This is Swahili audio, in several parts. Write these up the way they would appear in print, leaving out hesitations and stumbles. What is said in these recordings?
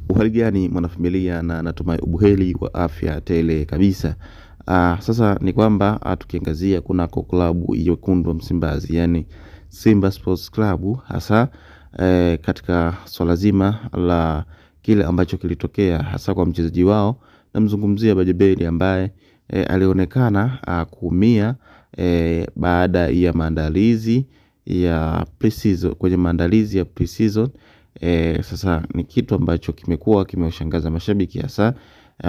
Uhali gani mwanafamilia, na natumai ubuheri wa afya tele kabisa. Sasa ni kwamba tukiangazia kunako klabu ya Wekundu wa Msimbazi, yani Simba Sports Club, hasa katika swala zima la kile ambacho kilitokea hasa kwa mchezaji wao, na mzungumzia Bajabeli ambaye alionekana kuumia baada ya maandalizi ya pre-season, kwenye maandalizi ya pre-season. Sasa ni kitu ambacho kimekuwa kimewashangaza mashabiki, hasa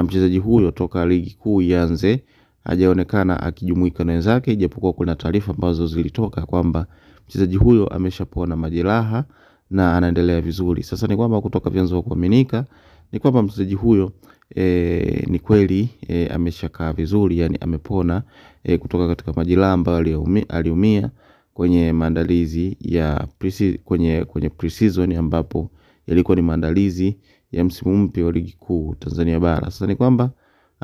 mchezaji huyo toka ligi kuu ianze hajaonekana akijumuika na wenzake, ijapokuwa kuna taarifa ambazo zilitoka kwamba mchezaji huyo ameshapona majeraha na anaendelea vizuri. Sasa ni kwamba kutoka vyanzo vya kuaminika ni kwamba mchezaji huyo ni kweli ameshakaa vizuri, yani amepona kutoka katika majeraha ambayo aliumia kwenye maandalizi ya kwenye pre-season, ambapo yalikuwa ni maandalizi ya msimu mpya wa ligi kuu Tanzania bara. Sasa ni kwamba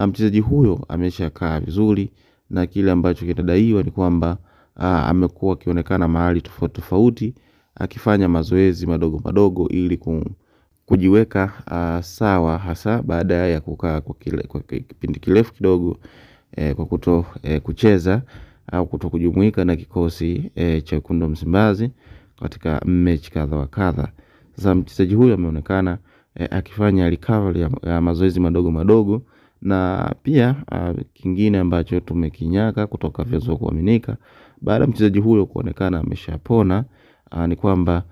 mchezaji huyo ameshakaa vizuri, na kile ambacho kinadaiwa ni kwamba amekuwa akionekana mahali tofauti tofauti akifanya mazoezi madogo madogo ili kujiweka sawa, hasa baada ya kukaa kwa kipindi kirefu kidogo kwa kuto kucheza au kuto kujumuika na kikosi cha Wekundu wa Msimbazi katika mechi kadha wa kadha. Sasa mchezaji huyo ameonekana akifanya recovery ya mazoezi madogo madogo, na pia kingine ambacho tumekinyaka kutoka vyanzo vya kuaminika baada mchezaji huyo kuonekana ameshapona ni kwamba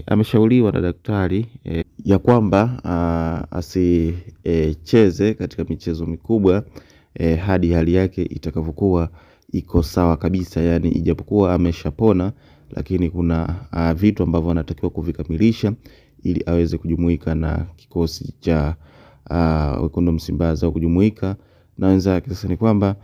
ameshauriwa na daktari ya kwamba asicheze katika michezo mikubwa hadi hali yake itakavyokuwa iko sawa kabisa. Yani ijapokuwa ameshapona, lakini kuna vitu ambavyo anatakiwa kuvikamilisha ili aweze kujumuika na kikosi cha Wekundu wa Msimbazi au kujumuika na wenzake. Sasa ni kwamba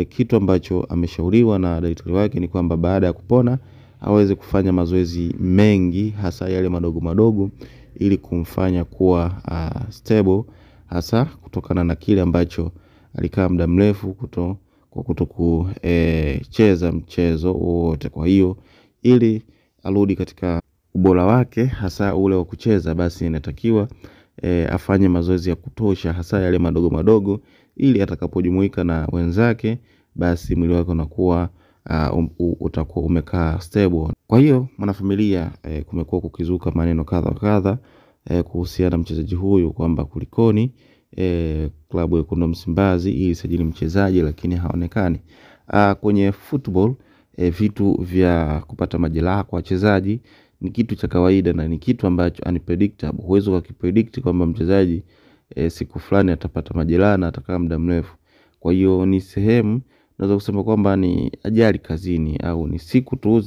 kitu ambacho ameshauriwa na daktari wake ni kwamba baada ya kupona aweze kufanya mazoezi mengi, hasa yale madogo madogo, ili kumfanya kuwa stable, hasa kutokana na kile ambacho alikaa muda mrefu kucheza mchezo wote. Kwa hiyo ili arudi katika ubora wake, hasa ule wa kucheza, basi inatakiwa afanye mazoezi ya kutosha, hasa yale madogo madogo, ili atakapojumuika na wenzake basi mwili wake unakuwa utakuwa umekaa stable. Kwa hiyo mwanafamilia, kumekuwa kukizuka maneno kadha kadha kuhusiana na mchezaji huyu kwamba kulikoni klabu ya Wekundu wa Msimbazi ili sajili mchezaji lakini haonekani. Kwenye football vitu vya kupata majeraha kwa wachezaji ni kitu cha kawaida, na ni kitu ambacho unpredictable. Huwezi kupredict kwamba mchezaji siku fulani atapata majeraha na atakaa muda mrefu. Kwa hiyo ni sehemu, naweza kusema kwamba ni ajali kazini, au ni siku tu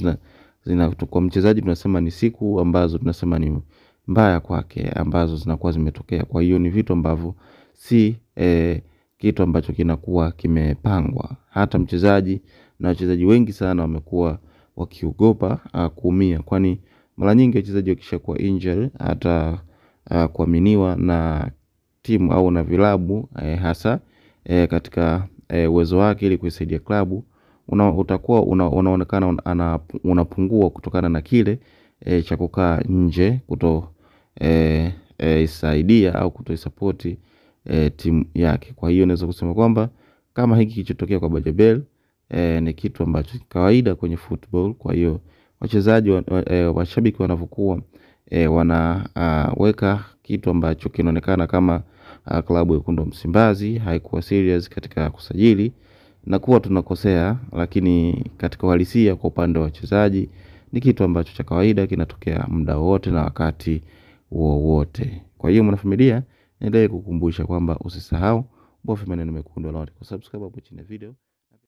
kwa mchezaji tunasema ni siku ambazo tunasema ni mbaya kwake ambazo zinakuwa zimetokea. Kwa hiyo ni vitu ambavyo si kitu ambacho kinakuwa kimepangwa. Hata mchezaji na wachezaji wengi sana wamekuwa wakiogopa kuumia, kwani mara nyingi wachezaji wakishakuwa injured, hata kuaminiwa na timu au na vilabu hasa katika uwezo wake ili kuisaidia klabu, utakuwa unaonekana unapungua kutokana na kile cha kukaa nje, kuto isaidia au kutoisupport timu yake. Kwa hiyo naweza kusema kwamba kama hiki kilichotokea kwa Bajabel ni kitu ambacho kawaida kwenye football. Kwa hiyo wachezaji washabiki wanapokuwa wanaweka kitu ambacho kinaonekana kama klabu ya Wekundu wa Msimbazi haikuwa serious katika kusajili, na kuwa tunakosea, lakini katika uhalisia kwa upande wa wachezaji ni kitu ambacho cha kawaida kinatokea muda wote na wakati wowote. Kwa hiyo mwanafamilia, niendelee kukumbusha kwamba usisahau bofya maneno mekundu na subscribe hapo chini ya video.